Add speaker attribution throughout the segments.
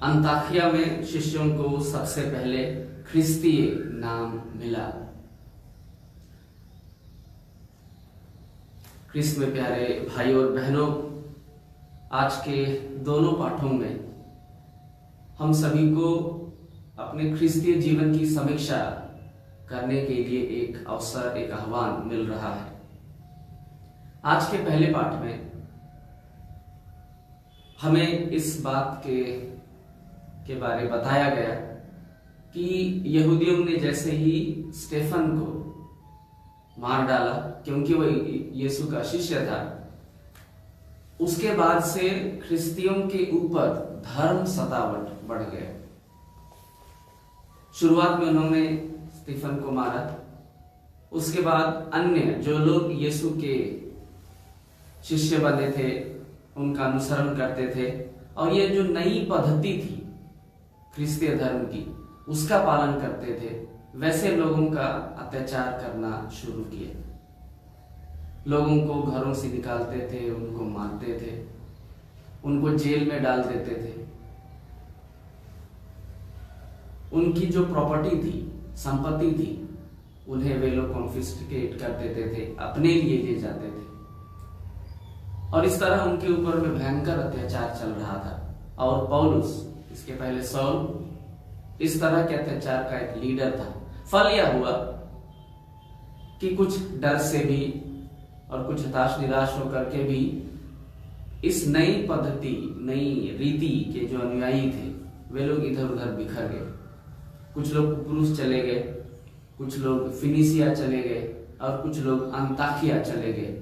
Speaker 1: अंताकिया में शिष्यों को सबसे पहले ख्रिस्तीय नाम मिला। क्रिस्त में प्यारे भाई और बहनों, आज के दोनों पाठों में हम सभी को अपने ख्रिस्तीय जीवन की समीक्षा करने के लिए एक अवसर, एक आह्वान मिल रहा है। आज के पहले पाठ में हमें इस बात के बारे बताया गया कि यहूदियों ने जैसे ही स्टेफन को मार डाला, क्योंकि वो यीशु का शिष्य था, उसके बाद से ख्रिस्तियों के ऊपर धर्म सतावट बढ़ गया। शुरुआत में उन्होंने स्टीफन को मारा, उसके बाद अन्य जो लोग यीशु के शिष्य बने थे उनका अनुसरण करते थे और ये जो नई पद्धति थी ख्रिस्तीय धर्म की उसका पालन करते थे, वैसे लोगों का अत्याचार करना शुरू किए। लोगों को घरों से निकालते थे, उनको मारते थे, उनको जेल में डाल देते थे। उनकी जो प्रॉपर्टी थी, संपत्ति थी, उन्हें वे लोग कॉन्फिस्केट कर देते थे, अपने लिए ले जाते थे और इस तरह उनके ऊपर में भयंकर अत्याचार चल रहा था। और पौलुस, इसके पहले सौल, इस तरह के अत्याचार का एक लीडर था। फल यह हुआ कि कुछ डर से भी और कुछ हताश निराश होकर के भी इस नई पद्धति, नई रीति के जो अनुयायी थे वे लोग इधर उधर बिखर गए। कुछ लोग कुप्रुस चले गए, कुछ लोग फिनिसिया चले गए और कुछ लोग अंताकिया चले गए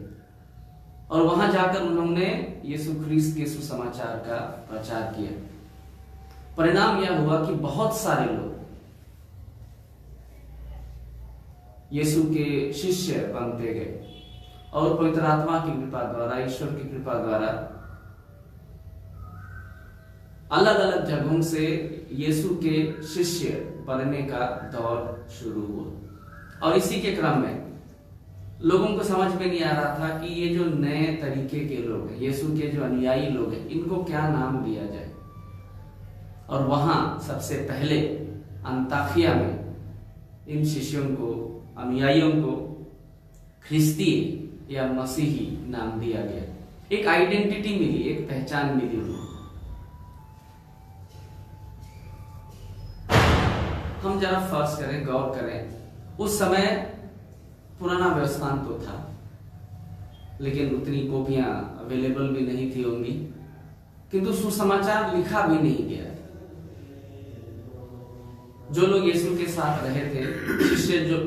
Speaker 1: और वहां जाकर उन्होंने यीशु ख्रिस्त के सुसमाचार का प्रचार किया। परिणाम यह हुआ कि बहुत सारे लोग यीशु के शिष्य बनते गए और पवित्र आत्मा की कृपा द्वारा, ईश्वर की कृपा द्वारा अलग अलग जगहों से यीशु के शिष्य बनने का दौर शुरू हुआ। और इसी के क्रम में लोगों को समझ में नहीं आ रहा था कि ये जो नए तरीके के लोग हैं, यीशु के जो अनुयायी लोग हैं, इनको क्या नाम दिया जाए। और वहां सबसे पहले अंताकिया में इन शिष्यों को, अनुयायियों को ख्रिस्तीय या मसीही नाम दिया गया। एक आइडेंटिटी मिली, एक पहचान मिली उन्हें। हम जरा फर्ज करें, गौर करें, उस समय पुराना व्यवस्थान तो था लेकिन उतनी कॉपियां अवेलेबल भी नहीं थी होंगी, किंतु सुसमाचार लिखा भी नहीं गया। जो लोग यीशु के साथ रहे थे, शिष्य जो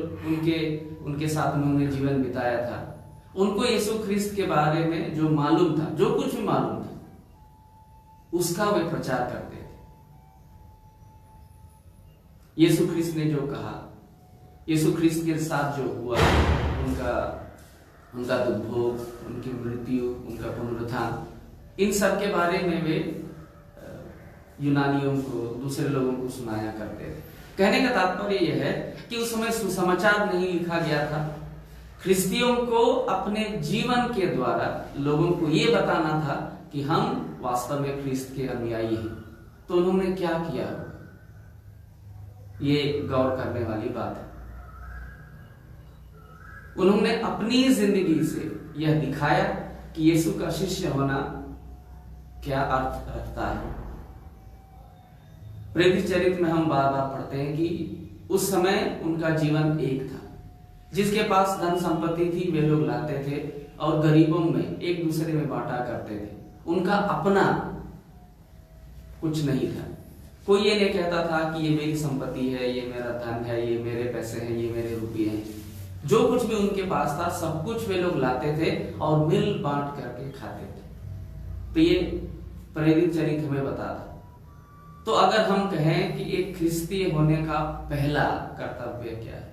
Speaker 1: उनके साथ उन्होंने जीवन बिताया था, उनको यीशु ख्रिस्त के बारे में जो मालूम था, जो कुछ भी मालूम था, उसका वे प्रचार करते थे। यीशु ख्रिस्त ने जो कहा, यीशु ख्रिस्त के साथ जो हुआ, उनका दुर्भोग, उनकी मृत्यु, उनका पुनरुत्थान, इन सब के बारे में वे यूनानियों को, दूसरे लोगों को सुनाया करते थे। कहने का तात्पर्य यह है कि उस समय सुसमाचार नहीं लिखा गया था। ख्रिस्तियों को अपने जीवन के द्वारा लोगों को ये बताना था कि हम वास्तव में ख्रिस्त के अनुयायी हैं। तो उन्होंने क्या किया, ये गौर करने वाली बात है। उन्होंने अपनी जिंदगी से यह दिखाया कि यीशु का शिष्य होना क्या अर्थ रखता है। प्रेरित चरित्र में हम बार बार पढ़ते हैं कि उस समय उनका जीवन एक था। जिसके पास धन संपत्ति थी वे लोग लाते थे और गरीबों में एक दूसरे में बांटा करते थे। उनका अपना कुछ नहीं था। कोई ये नहीं कहता था कि ये मेरी संपत्ति है, ये मेरा धन है, ये मेरे पैसे हैं, ये मेरे रुपये हैं। जो कुछ भी उनके पास था सब कुछ वे लोग लाते थे और मिल बांट करके खाते थे। तो ये प्रेरित चरित्र हमें बताता। तो अगर हम कहें कि एक ख्रिस्तीय होने का पहला कर्तव्य क्या है,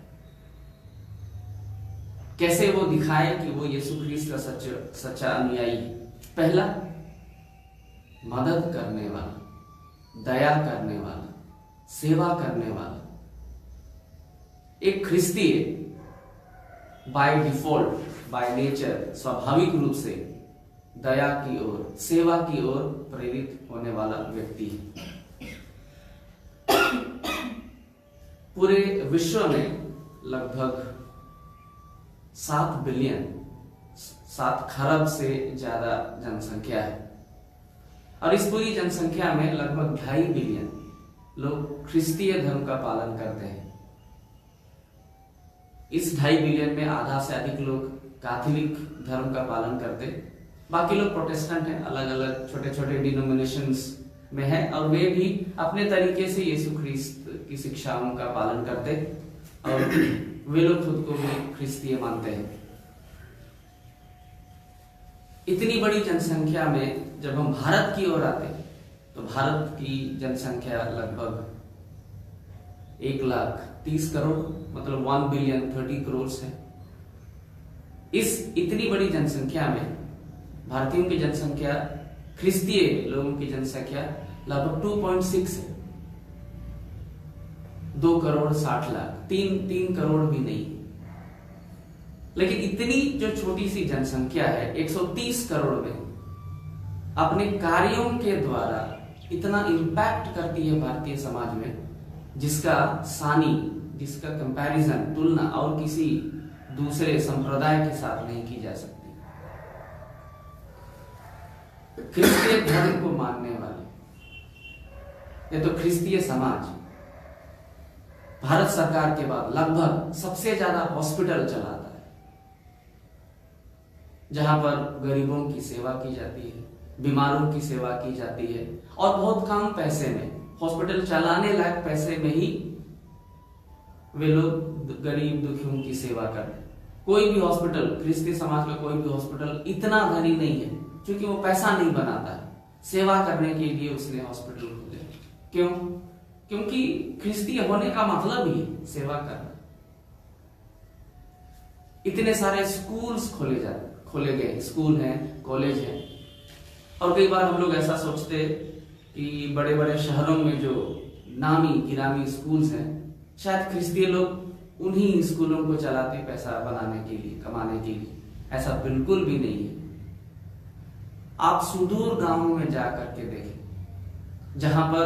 Speaker 1: कैसे वो दिखाए कि वो यीशु ख्रिस्त का सच्चा अनुयायी है। पहला, मदद करने वाला, दया करने वाला, सेवा करने वाला। एक ख्रिस्तीय बाय डिफॉल्ट, बाय नेचर, स्वाभाविक रूप से दया की ओर, सेवा की ओर प्रेरित होने वाला व्यक्ति है। पूरे विश्व में लगभग 7 बिलियन 7 खरब से ज्यादा जनसंख्या है और इस पूरी जनसंख्या में लगभग 2.5 बिलियन लोग ख्रिस्तीय धर्म का पालन करते हैं। इस 2.5 बिलियन में आधा से अधिक लोग कैथोलिक धर्म का पालन करते, बाकी लोग प्रोटेस्टेंट हैं, अलग अलग छोटे छोटे डिनोमिनेशंस में है और वे भी अपने तरीके से यीशु ख्रिस्त की शिक्षाओं का पालन करते और वे लोग खुद को भी ख्रिस्तीय मानते हैं। इतनी बड़ी जनसंख्या में जब हम भारत की ओर आते तो भारत की जनसंख्या लगभग 1,30 करोड़ मतलब 1 बिलियन 30 करोड़ है। इस इतनी बड़ी जनसंख्या में भारतीयों की जनसंख्या, ख्रिस्तीय लोगों की जनसंख्या लगभग 2.6 है, 2 करोड़ 60 लाख, 3 करोड़ भी नहीं। लेकिन इतनी जो छोटी सी जनसंख्या है 130 करोड़ में अपने कार्यों के द्वारा इतना इंपैक्ट करती है भारतीय समाज में, जिसका सानी, जिसका कंपैरिजन, तुलना और किसी दूसरे संप्रदाय के साथ नहीं की जा सकती। ख्रिस्तीय धर्म को मानने वाले ये तो ख्रिस्तीय समाज भारत सरकार के बाद लगभग सबसे ज्यादा हॉस्पिटल चलाता है, जहां पर गरीबों की सेवा की जाती है, बीमारों की सेवा की जाती है और बहुत कम पैसे में, हॉस्पिटल चलाने लायक पैसे में ही वे लोग गरीब दुखियों की सेवा करते हैं। कोई भी हॉस्पिटल, ख्रिस्ती समाज का कोई भी हॉस्पिटल इतना धनी नहीं है क्योंकि वो पैसा नहीं बनाता है, सेवा करने के लिए उसने हॉस्पिटल खोले। क्यों? क्योंकि ख्रिस्तीय होने का मतलब ही सेवा करना। इतने सारे स्कूल्स खोले गए, स्कूल हैं, कॉलेज हैं और कई बार हम लोग ऐसा सोचते कि बड़े बड़े शहरों में जो नामी गिरामी स्कूल्स हैं शायद ख्रिस्तीय लोग उन्हीं स्कूलों को चलाते पैसा बनाने के लिए, कमाने के लिए। ऐसा बिल्कुल भी नहीं है। आप सुदूर गांवों में जाकर के देखें, जहां पर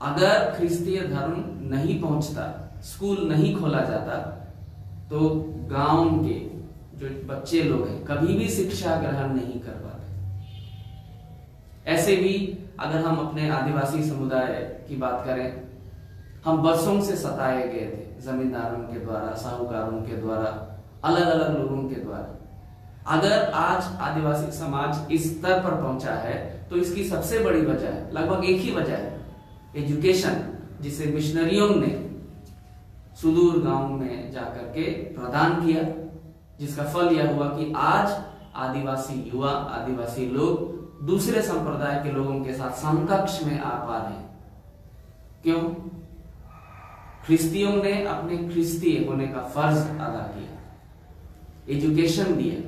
Speaker 1: अगर ख्रिस्तीय धर्म नहीं पहुंचता, स्कूल नहीं खोला जाता, तो गांव के जो बच्चे लोग हैं कभी भी शिक्षा ग्रहण नहीं कर पाते। ऐसे भी अगर हम अपने आदिवासी समुदाय की बात करें, हम बरसों से सताए गए थे जमींदारों के द्वारा, साहूकारों के द्वारा, अलग अलग लोगों के द्वारा। अगर आज आदिवासी समाज इस स्तर पर पहुंचा है तो इसकी सबसे बड़ी वजह है, लगभग एक ही वजह है, एजुकेशन, जिसे मिशनरियों ने सुदूर गांव में जाकर के प्रदान किया, जिसका फल यह हुआ कि आज आदिवासी युवा, आदिवासी लोग दूसरे संप्रदाय के लोगों के साथ समकक्ष में आ पा रहे हैं। क्यों? ख्रिस्तियों ने अपने ख्रिस्तीय होने का फर्ज अदा किया, एजुकेशन दिया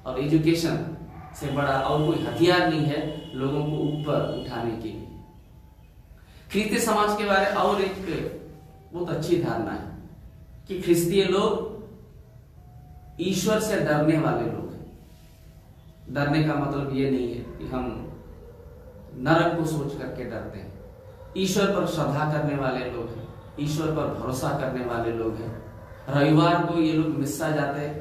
Speaker 1: और एजुकेशन से बड़ा और कोई हथियार नहीं है लोगों को ऊपर उठाने के लिए। ख्रिस्तीय समाज के बारे में और एक बहुत अच्छी धारणा है कि ख्रिस्तीय लोग ईश्वर से डरने वाले लोग हैं। डरने का मतलब ये नहीं है कि हम नरक को सोच करके डरते हैं। ईश्वर पर श्रद्धा करने वाले लोग हैं, ईश्वर पर भरोसा करने वाले लोग हैं। रविवार को ये लोग मिस्सा जाते हैं,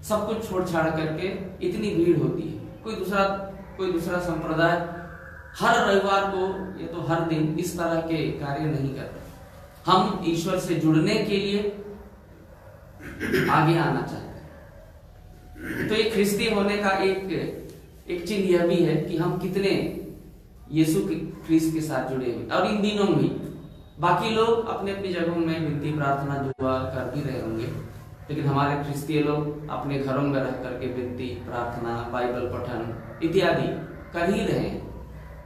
Speaker 1: सब कुछ छोड़ छाड़ करके, इतनी भीड़ होती है। कोई दूसरा संप्रदाय हर रविवार को या तो हर दिन इस तरह के कार्य नहीं करते। हम ईश्वर से जुड़ने के लिए आगे आना चाहते हैं। तो ये ख्रिस्ती होने का एक चिन्ह यह भी है कि हम कितने यीशु ख्रिस्त के साथ जुड़े हुए। और इन दिनों में बाकी लोग अपने अपनी जगहों में विनती प्रार्थना दुआ कर भी रहे होंगे, लेकिन हमारे ख्रिस्तीय लोग अपने घरों में रह करके विनती प्रार्थना, बाइबल पठन इत्यादि कर ही रहे हैं।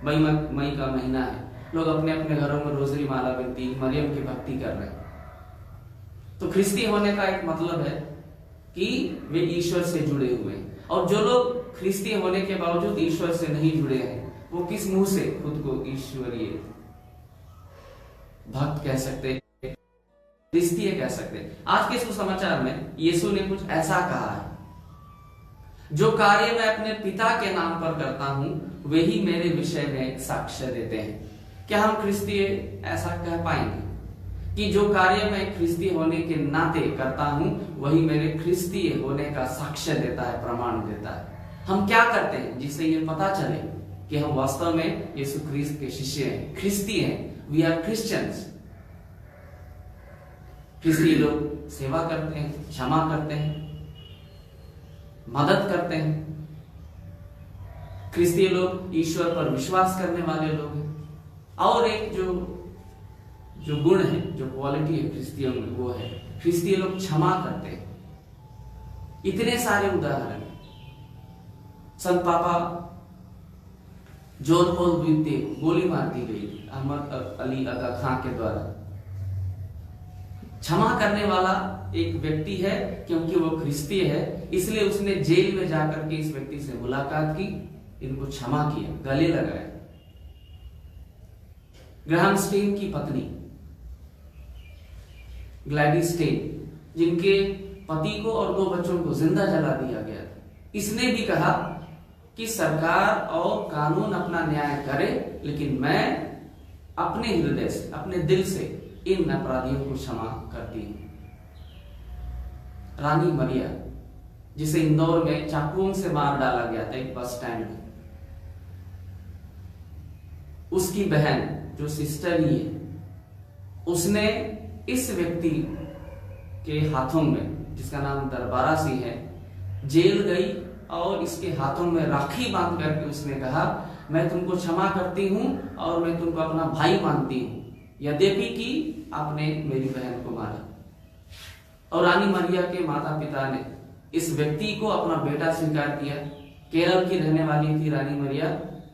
Speaker 1: मई का महीना है, लोग अपने अपने घरों में रोजरी माला विनती, मरियम की भक्ति कर रहे हैं। तो ख्रिस्ती होने का एक मतलब है कि वे ईश्वर से जुड़े हुए हैं। और जो लोग ख्रिस्ती होने के बावजूद ईश्वर से नहीं जुड़े हैं, वो किस मुंह से खुद को ईश्वरीय भक्त कह सकते, ख्रिस्तीय कह सकते। आज के सुसमाचार में यीशु ने कुछ ऐसा कहा है, जो कार्य मैं अपने पिता के नाम पर करता हूं वही मेरे विषय में साक्ष्य देते हैं। क्या हम ख्रिस्तीय ऐसा कह पाएंगे? कि जो कार्य मैं ख्रिस्ती होने के नाते करता हूं वही मेरे ख्रिस्ती होने का साक्ष्य देता है, प्रमाण देता है। हम क्या करते हैं जिससे ये पता चले कि हम वास्तव में यीशु ख्रिस्त के शिष्य हैं, ख्रिस्ती हैं, वी आर क्रिश्चियंस। ख्रिस्ती लोग सेवा करते हैं, क्षमा करते हैं, मदद करते हैं। ख्रिस्ती लोग ईश्वर पर विश्वास करने वाले लोग हैं। और एक जो गुण है, जो क्वालिटी है ख्रिस्तियों में, वो है ख्रिस्ती लोग क्षमा करते हैं। इतने सारे उदाहरण। संत पापा जॉन पॉल द्वितीय गोली मार दी गई अहमद अली अगा खां के द्वारा। क्षमा करने वाला एक व्यक्ति है क्योंकि वो ख्रिस्ती है, इसलिए उसने जेल में जाकर के इस व्यक्ति से मुलाकात की, इनको क्षमा किया, गले लगाए। ग्राहम स्टेन की पत्नी ग्लैडिस स्टेन, जिनके पति को और 2 बच्चों को जिंदा जला दिया गया था, इसने भी कहा कि सरकार और कानून अपना न्याय करे, लेकिन मैं अपने हृदय से, अपने दिल से इन अपराधियों को क्षमा करती हूं। रानी मरिया, जिसे इंदौर में चाकुओं से मार डाला गया था एक बस स्टैंड में, उसकी बहन जो सिस्टर ही है, उसने इस व्यक्ति के हाथों में, जिसका नाम दरबारा सिंह है, जेल गई और इसके हाथों में राखी बांध करके उसने कहा, मैं तुमको क्षमा करती हूं और मैं तुमको अपना भाई मानती हूं, यद्यपि कि आपने मेरी बहन को मारा। और रानी मरिया के माता पिता ने इस व्यक्ति को अपना बेटा स्वीकार किया। केरल की रहने वाली थी रानी मरिया,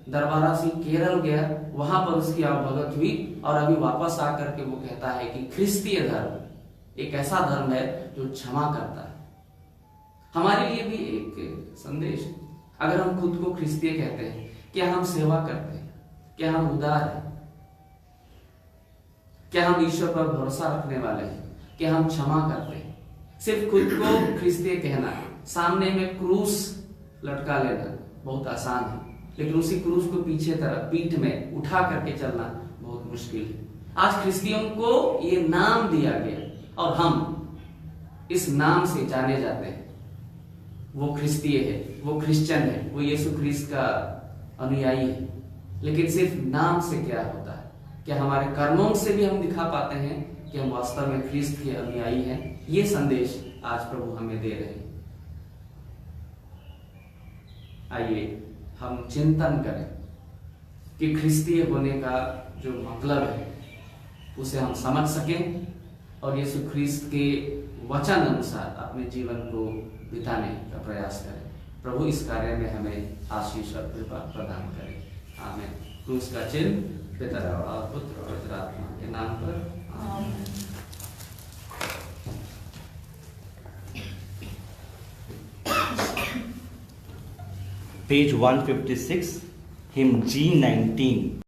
Speaker 1: दरबारा सिंह केरल गया, वहां पर उसकी आवभगत हुई और अभी वापस आकर के वो कहता है कि ख्रिस्तीय धर्म एक ऐसा धर्म है जो क्षमा करता है। हमारे लिए भी एक संदेश है। अगर हम खुद को ख्रिस्तीय कहते हैं, क्या हम सेवा करते हैं, क्या हम उदार हैं, क्या हम ईश्वर पर भरोसा रखने वाले हैं, क्या हम क्षमा करते हैं? सिर्फ खुद को ख्रिस्तीय कहना, सामने में क्रूस लटका लेना बहुत आसान है, लेकिन उसी क्रूस को पीछे तरफ पीठ में उठा करके चलना बहुत मुश्किल है। आज ख्रिस्तियों को ये नाम दिया गया और हम इस नाम से जाने जाते हैं। वो ख्रिस्तीय है, वो क्रिश्चियन है, वो यीशु ख्रिस्त का अनुयायी है, लेकिन सिर्फ नाम से क्या होता है? क्या हमारे कर्मों से भी हम दिखा पाते हैं कि हम वास्तव में ख्रिस्त के अनुयायी हैं? ये संदेश आज प्रभु हमें दे रहे हैं। आइए हम चिंतन करें कि ख्रिस्तीय होने का जो मतलब है उसे हम समझ सकें और यीशु ख्रिस्त के वचन अनुसार अपने जीवन को बिताने का प्रयास करें। प्रभु इस कार्य में हमें आशीष और कृपा प्रदान करे। आमीन। क्रूस का चिन्ह पिता और पुत्र और पवित्र आत्मा के नाम पर आमीन।
Speaker 2: Page 156, hymn G19.